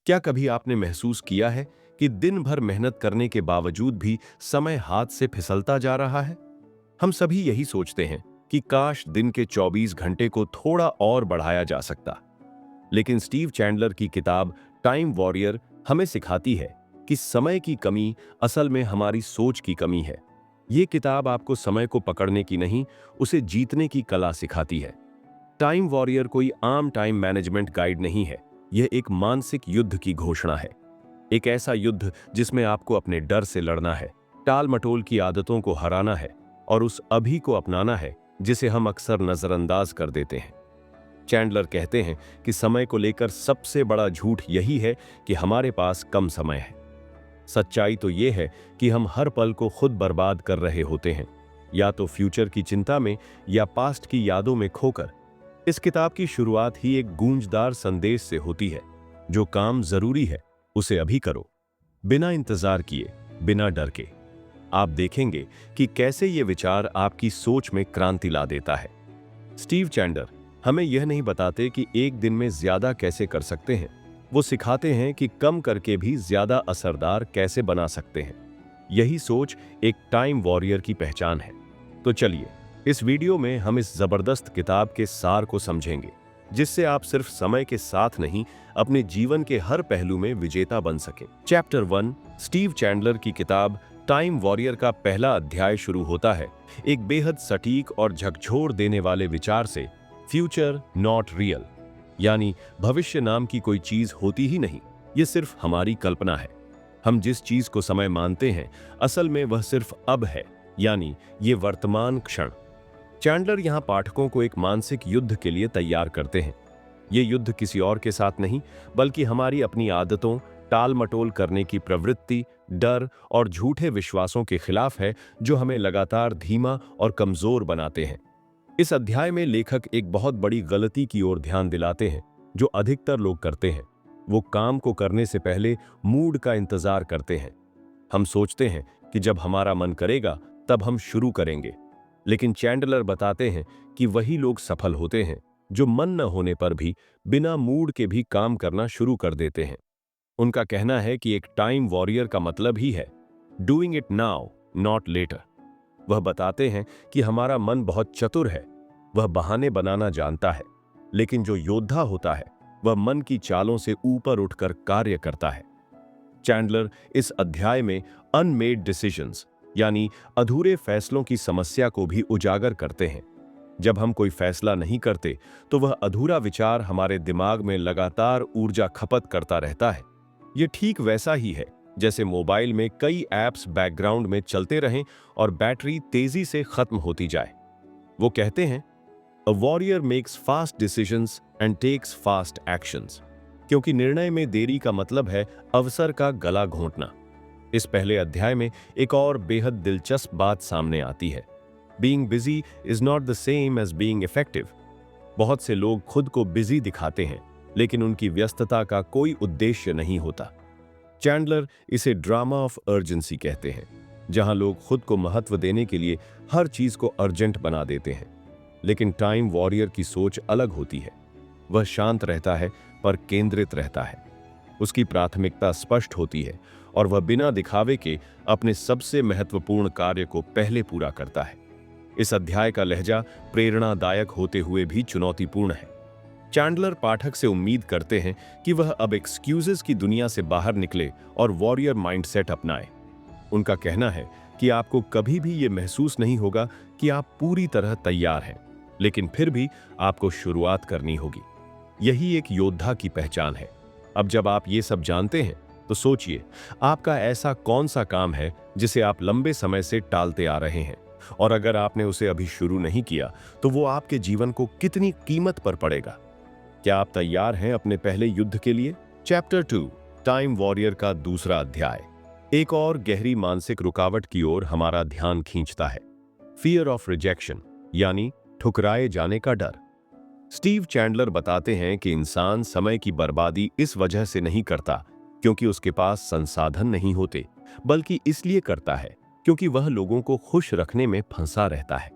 क्या कभी आपने महसूस किया है कि दिन भर मेहनत करने के बावजूद भी समय हाथ से फिसलता जा रहा है? हम सभी यही सोचते हैं कि काश दिन के 24 घंटे को थोड़ा और बढ़ाया जा सकता। लेकिन स्टीव चैंडलर की किताब टाइम वॉरियर हमें सिखाती है कि समय की कमी असल में हमारी सोच की कमी है। ये किताब आपको समय को पकड़ने की नहीं, उसे जीतने की कला सिखाती है। टाइम वॉरियर कोई आम टाइम मैनेजमेंट गाइड नहीं है। यह एक मानसिक युद्ध की घोषणा है। एक ऐसा युद्ध जिसमें आपको अपने डर से लड़ना है, टाल मटोल की आदतों को हराना है और उस अभी को अपनाना है जिसे हम अक्सर नजरअंदाज कर देते हैं। चैंडलर कहते हैं कि समय को लेकर सबसे बड़ा झूठ यही है कि हमारे पास कम समय है। सच्चाई तो यह है कि हम हर पल को खुद बर्बाद कर रहे होते हैं, या तो फ्यूचर की चिंता में या पास्ट की यादों में खोकर। इस किताब की शुरुआत ही एक गूंजदार संदेश से होती है, जो काम जरूरी है उसे अभी करो, बिना इंतजार किए, बिना डर के। आप देखेंगे कि कैसे ये विचार आपकी सोच में क्रांति ला देता है। स्टीव चैंडलर हमें यह नहीं बताते कि एक दिन में ज्यादा कैसे कर सकते हैं, वो सिखाते हैं कि कम करके भी ज्यादा असरदार कैसे बना सकते हैं। यही सोच एक टाइम वॉरियर की पहचान है। तो चलिए, इस वीडियो में हम इस जबरदस्त किताब के सार को समझेंगे, जिससे आप सिर्फ समय के साथ नहीं, अपने जीवन के हर पहलू में विजेता बन सकें। चैप्टर 1, स्टीव चैंडलर की किताब टाइम वॉरियर का पहला अध्याय शुरू होता है एक बेहद सटीक और झकझोर देने वाले विचार से, फ्यूचर नॉट रियल, यानी भविष्य नाम की कोई चीज होती ही नहीं, ये सिर्फ हमारी कल्पना है। हम जिस चीज को समय मानते हैं, असल में वह सिर्फ अब है, यानी ये वर्तमान क्षण। चैंडलर यहाँ पाठकों को एक मानसिक युद्ध के लिए तैयार करते हैं। ये युद्ध किसी और के साथ नहीं, बल्कि हमारी अपनी आदतों, टाल मटोल करने की प्रवृत्ति, डर और झूठे विश्वासों के खिलाफ है, जो हमें लगातार धीमा और कमजोर बनाते हैं। इस अध्याय में लेखक एक बहुत बड़ी गलती की ओर ध्यान दिलाते हैं, जो अधिकतर लोग करते हैं। वो काम को करने से पहले मूड का इंतजार करते हैं। हम सोचते हैं कि जब हमारा मन करेगा तब हम शुरू करेंगे। लेकिन चैंडलर बताते हैं कि वही लोग सफल होते हैं जो मन न होने पर भी बिना मूड के भी काम करना शुरू कर देते हैं। उनका कहना है कि एक टाइम वॉरियर का मतलब ही है doing it now, not later. वह बताते हैं कि हमारा मन बहुत चतुर है, वह बहाने बनाना जानता है, लेकिन जो योद्धा होता है वह मन की चालों से ऊपर उठकर कार्य करता है। चैंडलर इस अध्याय में अनमेड डिसीजंस, यानी अधूरे फैसलों की समस्या को भी उजागर करते हैं। जब हम कोई फैसला नहीं करते तो वह अधूरा विचार हमारे दिमाग में लगातार ऊर्जा खपत करता रहता है। ये ठीक वैसा ही है जैसे मोबाइल में कई ऐप्स बैकग्राउंड में चलते रहें और बैटरी तेजी से खत्म होती जाए। वो कहते हैं, a warrior makes fast decisions and takes fast actions, क्योंकि निर्णय में देरी का मतलब है अवसर का गला घोंटना। इस पहले अध्याय में एक और बेहद दिलचस्प बात सामने आती है। Being busy is not the same as being effective. बहुत से लोग खुद को बिजी दिखाते हैं, लेकिन उनकी व्यस्तता का कोई उद्देश्य नहीं होता। चैंडलर इसे ड्रामा ऑफ अर्जेंसी कहते हैं, जहां लोग खुद को महत्व देने के लिए हर चीज को अर्जेंट बना देते हैं। लेकिन टाइम वॉरियर की सोच अलग होती है। वह शांत रहता है पर केंद्रित रहता है। उसकी प्राथमिकता स्पष्ट होती है और वह बिना दिखावे के अपने सबसे महत्वपूर्ण कार्य को पहले पूरा करता है। इस अध्याय का लहजा प्रेरणादायक होते हुए भी चुनौतीपूर्ण है। चैंडलर पाठक से उम्मीद करते हैं कि वह अब एक्सक्यूजेस की दुनिया से बाहर निकले और वॉरियर माइंडसेट अपनाए। उनका कहना है कि आपको कभी भी यह महसूस नहीं होगा कि आप पूरी तरह तैयार हैं, लेकिन फिर भी आपको शुरुआत करनी होगी। यही एक योद्धा की पहचान है। अब जब आप ये सब जानते हैं, तो सोचिए, आपका ऐसा कौन सा काम है जिसे आप लंबे समय से टालते आ रहे हैं, और अगर आपने उसे अभी शुरू नहीं किया तो वो आपके जीवन को कितनी कीमत पर पड़ेगा। क्या आप तैयार हैं अपने पहले युद्ध के लिए? चैप्टर 2, टाइम वॉरियर का दूसरा अध्याय एक और गहरी मानसिक रुकावट की ओर हमारा ध्यान खींचता है, फियर ऑफ रिजेक्शन, यानी ठुकराए जाने का डर। स्टीव चैंडलर बताते हैं कि इंसान समय की बर्बादी इस वजह से नहीं करता क्योंकि उसके पास संसाधन नहीं होते, बल्कि इसलिए करता है क्योंकि वह लोगों को खुश रखने में फंसा रहता है।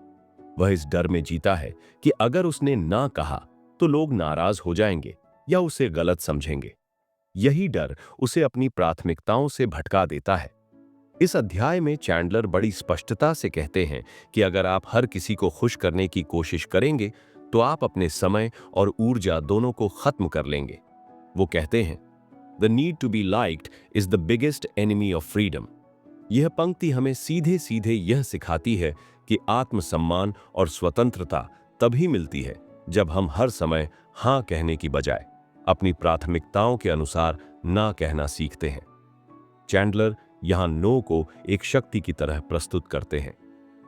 वह इस डर में जीता है कि अगर उसने ना कहा तो लोग नाराज हो जाएंगे या उसे गलत समझेंगे। यही डर उसे अपनी प्राथमिकताओं से भटका देता है। इस अध्याय में चैंडलर बड़ी स्पष्टता से कहते हैं कि अगर आप हर किसी को खुश करने की कोशिश करेंगे तो आप अपने समय और ऊर्जा दोनों को खत्म कर लेंगे। वो कहते हैं, the need to be liked is the biggest enemy of freedom. यह पंक्ति हमें सीधे सीधे यह सिखाती है कि आत्मसम्मान और स्वतंत्रता तभी मिलती है जब हम हर समय हाँ कहने की बजाय अपनी प्राथमिकताओं के अनुसार ना कहना सीखते हैं। चैंडलर यहां नो को एक शक्ति की तरह प्रस्तुत करते हैं।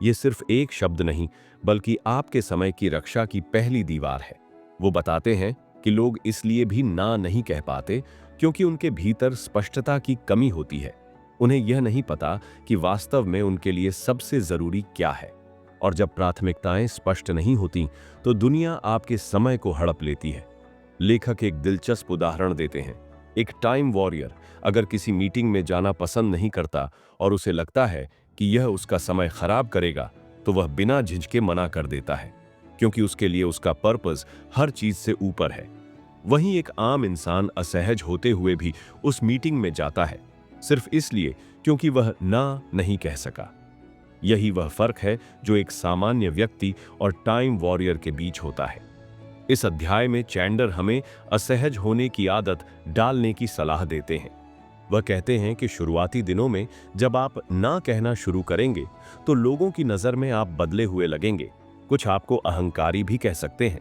ये सिर्फ एक शब्द नहीं, बल्कि आपके समय की रक्षा की पहली दीवार है। वो बताते हैं कि लोग इसलिए भी ना नहीं कह पाते क्योंकि उनके भीतर स्पष्टता की कमी होती है। उन्हें यह नहीं पता कि वास्तव में उनके लिए सबसे जरूरी क्या है। और जब प्राथमिकताएं स्पष्ट नहीं होती तो दुनिया आपके समय को हड़प लेती है। लेखक एक दिलचस्प उदाहरण देते हैं। एक टाइम वॉरियर अगर किसी मीटिंग में जाना पसंद नहीं करता और उसे लगता है कि यह उसका समय खराब करेगा, तो वह बिना झिझके मना कर देता है, क्योंकि उसके लिए उसका पर्पस हर चीज से ऊपर है। वहीं एक आम इंसान असहज होते हुए भी उस मीटिंग में जाता है, सिर्फ इसलिए क्योंकि वह ना नहीं कह सका। यही वह फर्क है जो एक सामान्य व्यक्ति और टाइम वॉरियर के बीच होता है। इस अध्याय में चैंडलर हमें असहज होने की आदत डालने की सलाह देते हैं। वह कहते हैं कि शुरुआती दिनों में जब आप ना कहना शुरू करेंगे तो लोगों की नजर में आप बदले हुए लगेंगे। कुछ आपको अहंकारी भी कह सकते हैं,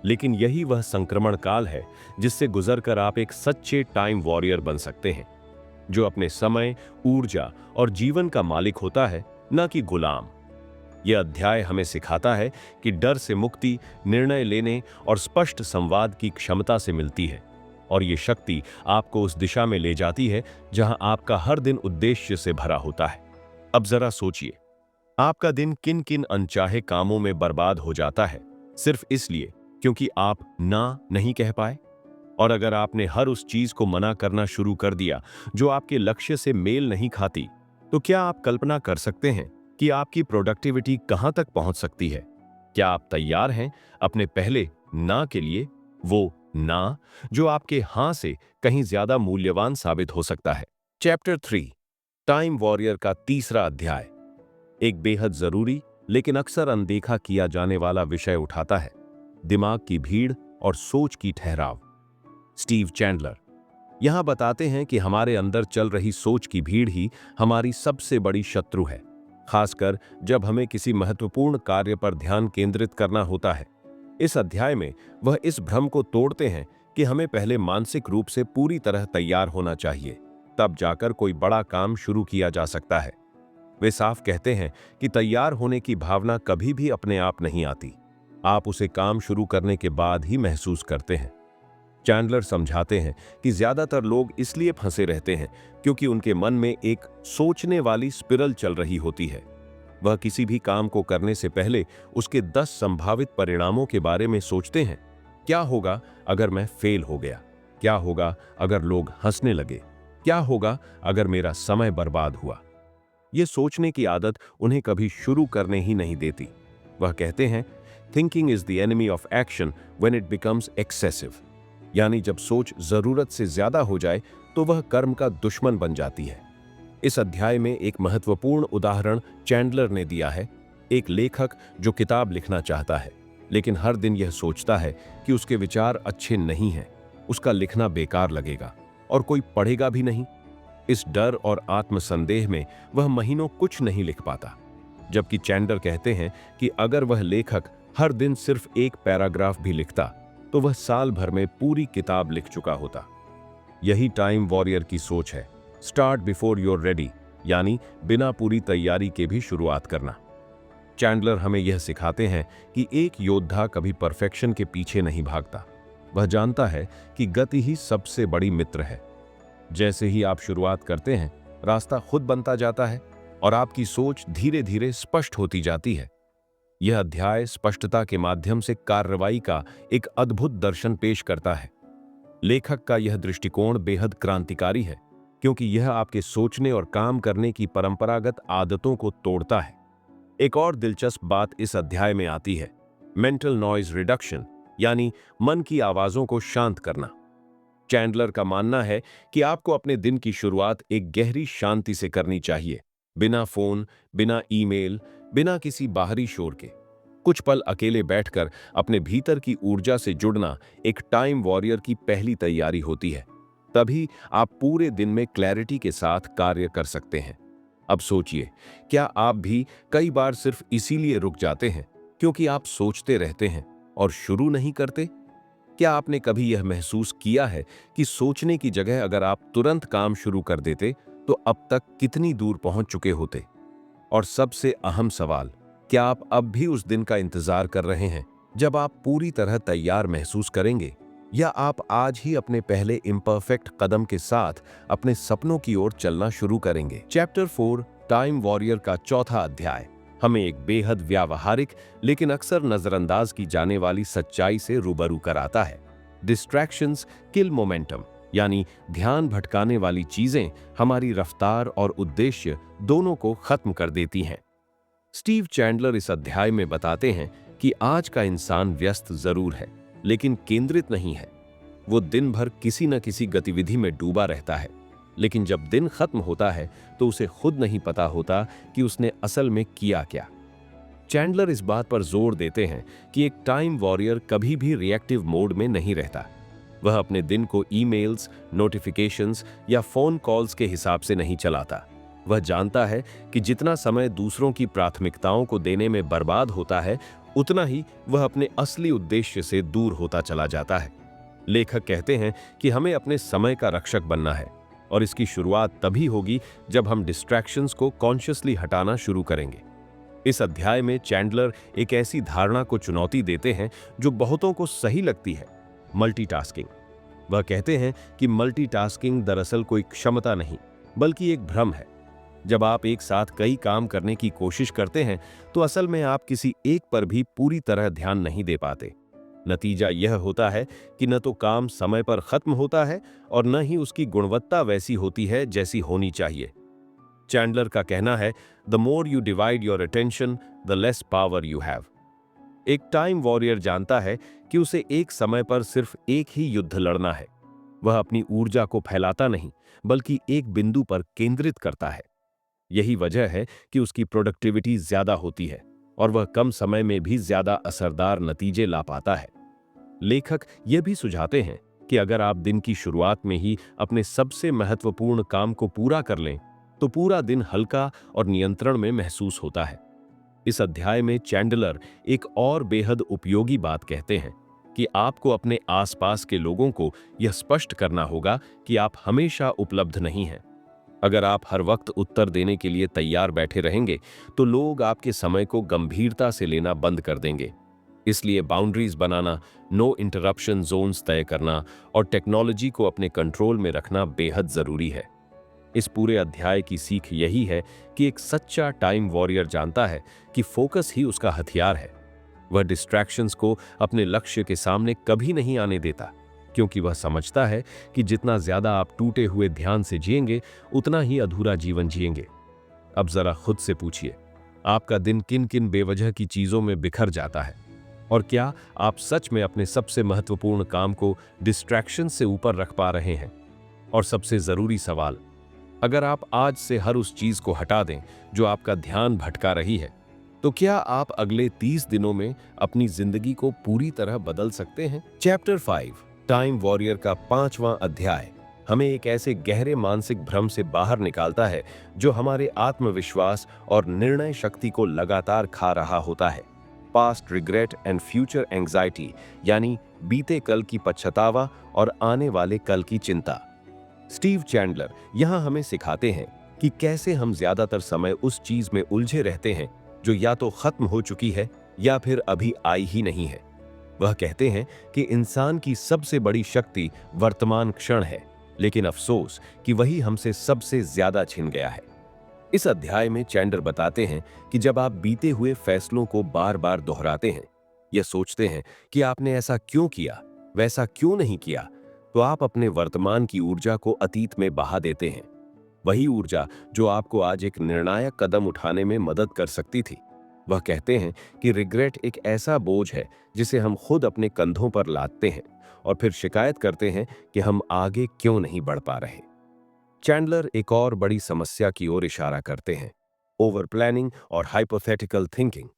लेकिन यही वह संक्रमण काल है जिससे गुजरकर आप एक सच्चे टाइम वॉरियर बन सकते हैं, जो अपने समय, ऊर्जा और जीवन का मालिक होता है, न कि गुलाम। यह अध्याय हमें सिखाता है कि डर से मुक्ति निर्णय लेने और स्पष्ट संवाद की क्षमता से मिलती है, और ये शक्ति आपको उस दिशा में ले जाती है जहां आपका हर दिन उद्देश्य से भरा होता है। अब जरा सोचिए, आपका दिन किन किन अनचाहे कामों में बर्बाद हो जाता है सिर्फ इसलिए क्योंकि आप ना नहीं कह पाए। और अगर आपने हर उस चीज को मना करना शुरू कर दिया जो आपके लक्ष्य से मेल नहीं खाती, तो क्या आप कल्पना कर सकते हैं कि आपकी प्रोडक्टिविटी कहां तक पहुंच सकती है? क्या आप तैयार हैं अपने पहले ना के लिए, वो ना जो आपके हां से कहीं ज्यादा मूल्यवान साबित हो सकता है? चैप्टर 3, टाइम वॉरियर का तीसरा अध्याय एक बेहद जरूरी लेकिन अक्सर अनदेखा किया जाने वाला विषय उठाता है, दिमाग की भीड़ और सोच की ठहराव। स्टीव चैंडलर यहां बताते हैं कि हमारे अंदर चल रही सोच की भीड़ ही हमारी सबसे बड़ी शत्रु है, खासकर जब हमें किसी महत्वपूर्ण कार्य पर ध्यान केंद्रित करना होता है। इस अध्याय में वह इस भ्रम को तोड़ते हैं कि हमें पहले मानसिक रूप से पूरी तरह तैयार होना चाहिए, तब जाकर कोई बड़ा काम शुरू किया जा सकता है। वे साफ कहते हैं कि तैयार होने की भावना कभी भी अपने आप नहीं आती, आप उसे काम शुरू करने के बाद ही महसूस करते हैं। चैंडलर समझाते हैं कि ज्यादातर लोग इसलिए फंसे रहते हैं क्योंकि उनके मन में एक सोचने वाली स्पिरल चल रही होती है। वह किसी भी काम को करने से पहले उसके 10 संभावित परिणामों के बारे में सोचते हैं। क्या होगा अगर मैं फेल हो गया? क्या होगा अगर लोग हंसने लगे? क्या होगा अगर मेरा समय बर्बाद हुआ? यह सोचने की आदत उन्हें कभी शुरू करने ही नहीं देती। वह कहते हैं, thinking is the enemy of action when it becomes excessive. यानी जब सोच जरूरत से ज्यादा हो जाए तो वह कर्म का दुश्मन बन जाती है। इस अध्याय में एक महत्वपूर्ण उदाहरण चैंडलर ने दिया है। एक लेखक जो किताब लिखना चाहता है, लेकिन हर दिन यह सोचता है कि उसके विचार अच्छे नहीं हैं, उसका लिखना बेकार लगेगा और कोई पढ़ेगा भी नहीं। इस डर और आत्मसंदेह में वह महीनों कुछ नहीं लिख पाता। जबकि चैंडलर कहते हैं कि अगर वह लेखक हर दिन सिर्फ एक पैराग्राफ भी लिखता तो वह साल भर में पूरी किताब लिख चुका होता। यही टाइम वॉरियर की सोच है, स्टार्ट बिफोर यूर रेडी, यानी बिना पूरी तैयारी के भी शुरुआत करना। चैंडलर हमें यह सिखाते हैं कि एक योद्धा कभी परफेक्शन के पीछे नहीं भागता। वह जानता है कि गति ही सबसे बड़ी मित्र है। जैसे ही आप शुरुआत करते हैं, रास्ता खुद बनता जाता है और आपकी सोच धीरे धीरे स्पष्ट होती जाती है। यह अध्याय स्पष्टता के माध्यम से कार्रवाई का एक अद्भुत दर्शन पेश करता है। लेखक का यह दृष्टिकोण बेहद क्रांतिकारी है, क्योंकि यह आपके सोचने और काम करने की परंपरागत आदतों को तोड़ता है। एक और दिलचस्प बात इस अध्याय में आती है, मेंटल नॉइज रिडक्शन, यानी मन की आवाजों को शांत करना। चैंडलर का मानना है कि आपको अपने दिन की शुरुआत एक गहरी शांति से करनी चाहिए, बिना फोन, बिना ईमेल, बिना किसी बाहरी शोर के। कुछ पल अकेले बैठकर अपने भीतर की ऊर्जा से जुड़ना एक टाइम वॉरियर की पहली तैयारी होती है। तभी आप पूरे दिन में क्लैरिटी के साथ कार्य कर सकते हैं। अब सोचिए, क्या आप भी कई बार सिर्फ इसीलिए रुक जाते हैं क्योंकि आप सोचते रहते हैं और शुरू नहीं करते? क्या आपने कभी यह महसूस किया है कि सोचने की जगह अगर आप तुरंत काम शुरू कर देते तो अब तक कितनी दूर पहुंच चुके होते? और सबसे अहम सवाल, क्या आप अब भी उस दिन का इंतजार कर रहे हैं जब आप पूरी तरह तैयार महसूस करेंगे, या आप आज ही अपने पहले इम्परफेक्ट कदम के साथ अपने सपनों की ओर चलना शुरू करेंगे? चैप्टर 4 टाइम वॉरियर का चौथा अध्याय हमें एक बेहद व्यावहारिक लेकिन अक्सर नजरअंदाज की जाने वाली सच्चाई से रूबरू कराता है। डिस्ट्रैक्शंस किल मोमेंटम, यानी ध्यान भटकाने वाली चीजें हमारी रफ्तार और उद्देश्य दोनों को खत्म कर देती हैं। स्टीव चैंडलर इस अध्याय में बताते हैं कि आज का इंसान व्यस्त जरूर है, लेकिन केंद्रित नहीं है। वो दिन भर किसी न किसी गतिविधि में डूबा रहता है, लेकिन जब दिन खत्म होता है तो उसे खुद नहीं पता होता कि उसने असल में किया क्या। चैंडलर इस बात पर जोर देते हैं कि एक टाइम वॉरियर कभी भी रिएक्टिव मोड में नहीं रहता। वह अपने दिन को ईमेल्स, नोटिफिकेशंस या फोन कॉल्स के हिसाब से नहीं चलाता। वह जानता है कि जितना समय दूसरों की प्राथमिकताओं को देने में बर्बाद होता है, उतना ही वह अपने असली उद्देश्य से दूर होता चला जाता है। लेखक कहते हैं कि हमें अपने समय का रक्षक बनना है, और इसकी शुरुआत तभी होगी जब हम डिस्ट्रैक्शंस को कॉन्शियसली हटाना शुरू करेंगे। इस अध्याय में चैंडलर एक ऐसी धारणा को चुनौती देते हैं जो बहुतों को सही लगती है, मल्टीटास्किंग। वह कहते हैं कि मल्टीटास्किंग दरअसल कोई क्षमता नहीं, बल्कि एक भ्रम है। जब आप एक साथ कई काम करने की कोशिश करते हैं तो असल में आप किसी एक पर भी पूरी तरह ध्यान नहीं दे पाते। नतीजा यह होता है कि न तो काम समय पर खत्म होता है और न ही उसकी गुणवत्ता वैसी होती है जैसी होनी चाहिए। चैंडलर का कहना है, the more you divide your attention the less power you have. एक टाइम वॉरियर जानता है कि उसे एक समय पर सिर्फ एक ही युद्ध लड़ना है। वह अपनी ऊर्जा को फैलाता नहीं, बल्कि एक बिंदु पर केंद्रित करता है। यही वजह है कि उसकी प्रोडक्टिविटी ज्यादा होती है और वह कम समय में भी ज्यादा असरदार नतीजे ला पाता है। लेखक यह भी सुझाते हैं कि अगर आप दिन की शुरुआत में ही अपने सबसे महत्वपूर्ण काम को पूरा कर लें तो पूरा दिन हल्का और नियंत्रण में महसूस होता है। इस अध्याय में चैंडलर एक और बेहद उपयोगी बात कहते हैं कि आपको अपने आसपास के लोगों को यह स्पष्ट करना होगा कि आप हमेशा उपलब्ध नहीं हैं। अगर आप हर वक्त उत्तर देने के लिए तैयार बैठे रहेंगे तो लोग आपके समय को गंभीरता से लेना बंद कर देंगे। इसलिए बाउंड्रीज बनाना, नो इंटरप्शन जोन्स तय करना और टेक्नोलॉजी को अपने कंट्रोल में रखना बेहद जरूरी है। इस पूरे अध्याय की सीख यही है कि एक सच्चा टाइम वॉरियर जानता है कि फोकस ही उसका हथियार है। वह डिस्ट्रैक्शंस को अपने लक्ष्य के सामने कभी नहीं आने देता, क्योंकि वह समझता है कि जितना ज्यादा आप टूटे हुए ध्यान से जिएंगे, उतना ही अधूरा जीवन जिएंगे। अब जरा खुद से पूछिए, आपका दिन किन किन बेवजह की चीजों में बिखर जाता है? और क्या आप सच में अपने सबसे महत्वपूर्ण काम को डिस्ट्रैक्शन से ऊपर रख पा रहे हैं? और सबसे जरूरी सवाल, अगर आप आज से हर उस चीज को हटा दें जो आपका ध्यान भटका रही है, तो क्या आप अगले 30 दिनों में अपनी जिंदगी को पूरी तरह बदल सकते हैं? चैप्टर 5 टाइम वॉरियर का 5वां अध्याय हमें एक ऐसे गहरे मानसिक भ्रम से बाहर निकालता है जो हमारे आत्मविश्वास और निर्णय शक्ति को लगातार खा रहा होता है। Past regret and future anxiety, यानी बीते कल की पछतावा और आने वाले कल की चिंता। स्टीव चैंडलर यहां हमें सिखाते हैं कि कैसे हम ज्यादातर समय उस चीज में उलझे रहते हैं जो या तो खत्म हो चुकी है या फिर अभी आई ही नहीं है। वह कहते हैं कि इंसान की सबसे बड़ी शक्ति वर्तमान क्षण है, लेकिन अफसोस कि वही हमसे सबसे ज्यादा छिन गया है। इस अध्याय में चैंडलर बताते हैं कि जब आप बीते हुए फैसलों को बार बार दोहराते हैं या सोचते हैं कि आपने ऐसा क्यों किया, वैसा क्यों नहीं किया, तो आप अपने वर्तमान की ऊर्जा को अतीत में बहा देते हैं। वही ऊर्जा जो आपको आज एक निर्णायक कदम उठाने में मदद कर सकती थी। वह कहते हैं कि रिग्रेट एक ऐसा बोझ है जिसे हम खुद अपने कंधों पर लादते हैं और फिर शिकायत करते हैं कि हम आगे क्यों नहीं बढ़ पा रहे। चैंडलर एक और बड़ी समस्या की ओर इशारा करते हैं, ओवर प्लानिंग और हाइपोथेटिकल थिंकिंग।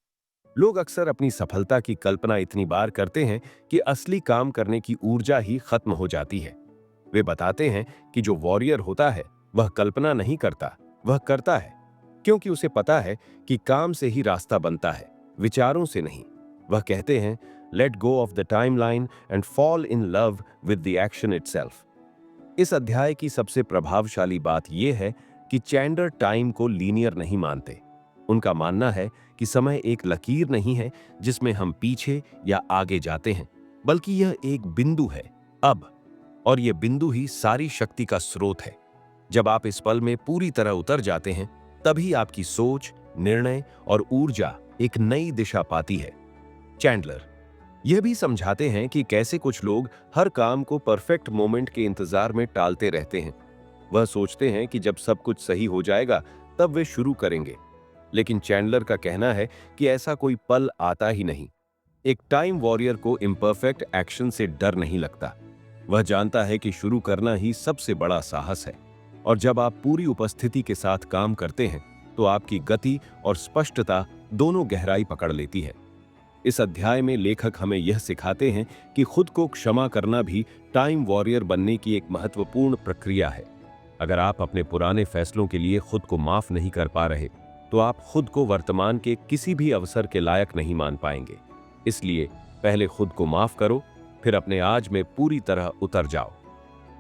लोग अक्सर अपनी सफलता की कल्पना इतनी बार करते हैं कि असली काम करने की ऊर्जा ही खत्म हो जाती है। वे बताते हैं कि जो वॉरियर होता है वह कल्पना नहीं करता, वह करता है, क्योंकि उसे पता है कि काम से ही रास्ता बनता है, विचारों से नहीं। वह कहते हैं, let go of the timeline and fall in love with the action itself. इस अध्याय की सबसे प्रभावशाली बात यह है कि चैंडलर टाइम को लीनियर नहीं मानते। उनका मानना है कि समय एक लकीर नहीं है जिसमें हम पीछे या आगे जाते हैं, बल्कि यह एक बिंदु है, अब। और यह बिंदु ही सारी शक्ति का स्रोत है। जब आप इस पल में पूरी तरह उतर जाते हैं, तभी आपकी सोच, निर्णय और ऊर्जा एक नई दिशा पाती है। चैंडलर यह भी समझाते हैं कि कैसे कुछ लोग हर काम को परफेक्ट मोमेंट के इंतजार में टालते रहते हैं। वह सोचते हैं कि जब सब कुछ सही हो जाएगा तब वे शुरू करेंगे। लेकिन चैंडलर का कहना है कि ऐसा कोई पल आता ही नहीं। एक टाइम वॉरियर को इम्परफेक्ट एक्शन से डर नहीं लगता। वह जानता है कि शुरू करना ही सबसे बड़ा साहस है। और जब आप पूरी उपस्थिति के साथ काम करते हैं तो आपकी गति और स्पष्टता दोनों गहराई पकड़ लेती है। इस अध्याय में लेखक हमें यह सिखाते हैं कि खुद को क्षमा करना भी टाइम वॉरियर बनने की एक महत्वपूर्ण प्रक्रिया है। अगर आप अपने पुराने फैसलों के लिए खुद को माफ नहीं कर पा रहे, तो आप खुद को वर्तमान के किसी भी अवसर के लायक नहीं मान पाएंगे। इसलिए पहले खुद को माफ करो, फिर अपने आज में पूरी तरह उतर जाओ।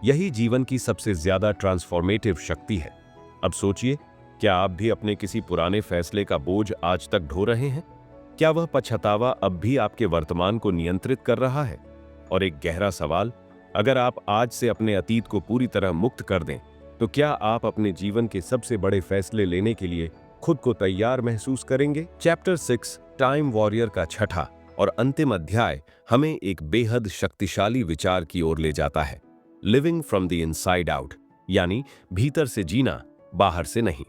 यही जीवन की सबसे ज्यादा ट्रांसफॉर्मेटिव शक्ति है। अब सोचिए, क्या आप भी अपने किसी पुराने फैसले का बोझ आज तक ढो रहे हैं? क्या वह पछतावा अब भी आपके वर्तमान को नियंत्रित कर रहा है? और एक गहरा सवाल, अगर आप आज से अपने अतीत को पूरी तरह मुक्त कर दें, तो क्या आप अपने जीवन के सबसे बड़े फैसले लेने के लिए खुद को तैयार महसूस करेंगे? चैप्टर 6 टाइम वॉरियर का छठा और अंतिम अध्याय हमें एक बेहद शक्तिशाली विचार की ओर ले जाता है, living from the inside out, यानी भीतर से जीना, बाहर से नहीं।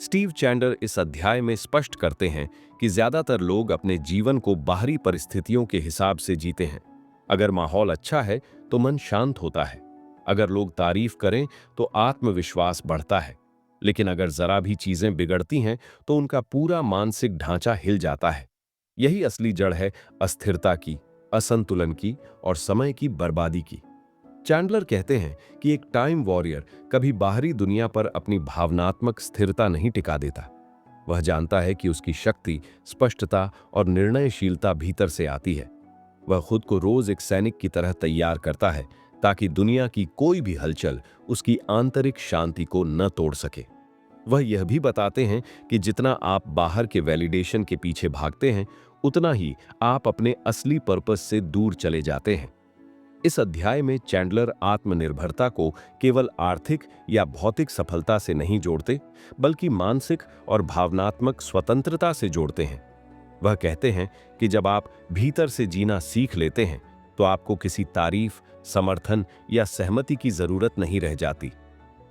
स्टीव चैंडलर इस अध्याय में स्पष्ट करते हैं कि ज्यादातर लोग अपने जीवन को बाहरी परिस्थितियों के हिसाब से जीते हैं। अगर माहौल अच्छा है तो मन शांत होता है, अगर लोग तारीफ करें तो आत्मविश्वास बढ़ता है, लेकिन अगर जरा भी चीजें बिगड़ती हैं तो उनका पूरा मानसिक ढांचा हिल जाता है। यही असली जड़ है अस्थिरता की, असंतुलन की और समय की बर्बादी की। चैंडलर कहते हैं कि एक टाइम वॉरियर कभी बाहरी दुनिया पर अपनी भावनात्मक स्थिरता नहीं टिका देता। वह जानता है कि उसकी शक्ति, स्पष्टता और निर्णयशीलता भीतर से आती है। वह खुद को रोज एक सैनिक की तरह तैयार करता है ताकि दुनिया की कोई भी हलचल उसकी आंतरिक शांति को न तोड़ सके। वह यह भी बताते हैं कि जितना आप बाहर के वैलिडेशन के पीछे भागते हैं, उतना ही आप अपने असली पर्पस से दूर चले जाते हैं। इस अध्याय में चैंडलर आत्मनिर्भरता को केवल आर्थिक या भौतिक सफलता से नहीं जोड़ते, बल्कि मानसिक और भावनात्मक स्वतंत्रता से जोड़ते हैं। वह कहते हैं कि जब आप भीतर से जीना सीख लेते हैं, तो आपको किसी तारीफ, समर्थन या सहमति की जरूरत नहीं रह जाती।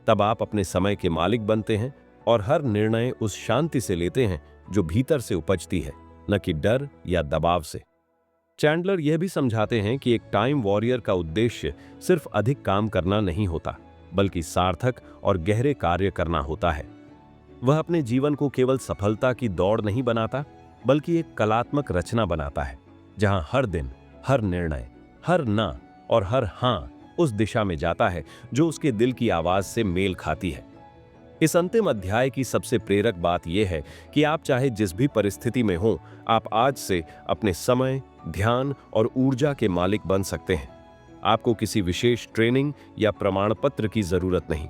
तब आप अपने समय के मालिक बनते हैं और हर निर्णय उस शांति से लेते हैं जो भीतर से उपजती है, न कि डर या दबाव से। चैंडलर यह भी समझाते हैं कि एक टाइम वॉरियर का उद्देश्य सिर्फ अधिक काम करना नहीं होता, बल्कि सार्थक और गहरे कार्य करना होता है। वह अपने जीवन को केवल सफलता की दौड़ नहीं बनाता, बल्कि एक कलात्मक रचना बनाता है, जहां हर दिन, हर निर्णय, हर ना और हर हां उस दिशा में जाता है जो उसके दिल की आवाज से मेल खाती है। इस अंतिम अध्याय की सबसे प्रेरक बात यह है कि आप चाहे जिस भी परिस्थिति में हों, आप आज से अपने समय, ध्यान और ऊर्जा के मालिक बन सकते हैं। आपको किसी विशेष ट्रेनिंग या प्रमाण पत्र की जरूरत नहीं।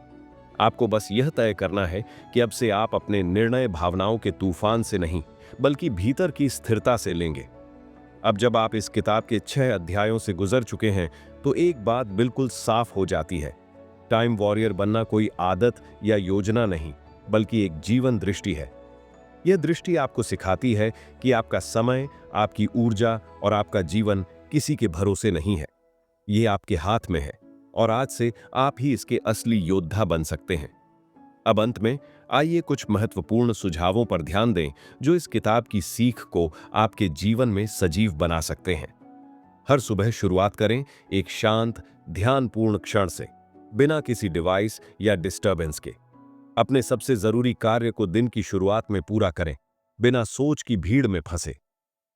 आपको बस यह तय करना है कि अब से आप अपने निर्णय भावनाओं के तूफान से नहीं, बल्कि भीतर की स्थिरता से लेंगे। अब जब आप इस किताब के 6 अध्यायों से गुजर चुके हैं, तो एक बात बिल्कुल साफ हो जाती है। टाइम वॉरियर बनना कोई आदत या योजना नहीं, बल्कि एक जीवन दृष्टि है। यह दृष्टि आपको सिखाती है कि आपका समय, आपकी ऊर्जा और आपका जीवन किसी के भरोसे नहीं है। ये आपके हाथ में है और आज से आप ही इसके असली योद्धा बन सकते हैं। अब अंत में आइए कुछ महत्वपूर्ण सुझावों पर ध्यान दें जो इस किताब की सीख को आपके जीवन में सजीव बना सकते हैं। हर सुबह शुरुआत करें एक शांत, ध्यानपूर्ण क्षण से, बिना किसी डिवाइस या डिस्टरबेंस के। अपने सबसे जरूरी कार्य को दिन की शुरुआत में पूरा करें, बिना सोच की भीड़ में फंसे।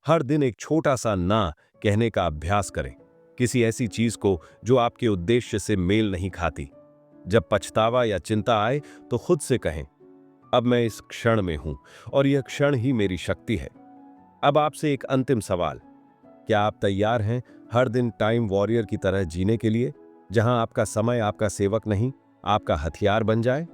हर दिन एक छोटा सा ना कहने का अभ्यास करें, किसी ऐसी चीज को जो आपके उद्देश्य से मेल नहीं खाती। जब पछतावा या चिंता आए तो खुद से कहें, अब मैं इस क्षण में हूं और यह क्षण ही मेरी शक्ति है। अब आपसे एक अंतिम सवाल, क्या आप तैयार हैं हर दिन टाइम वॉरियर की तरह जीने के लिए, जहां आपका समय आपका सेवक नहीं, आपका हथियार बन जाए?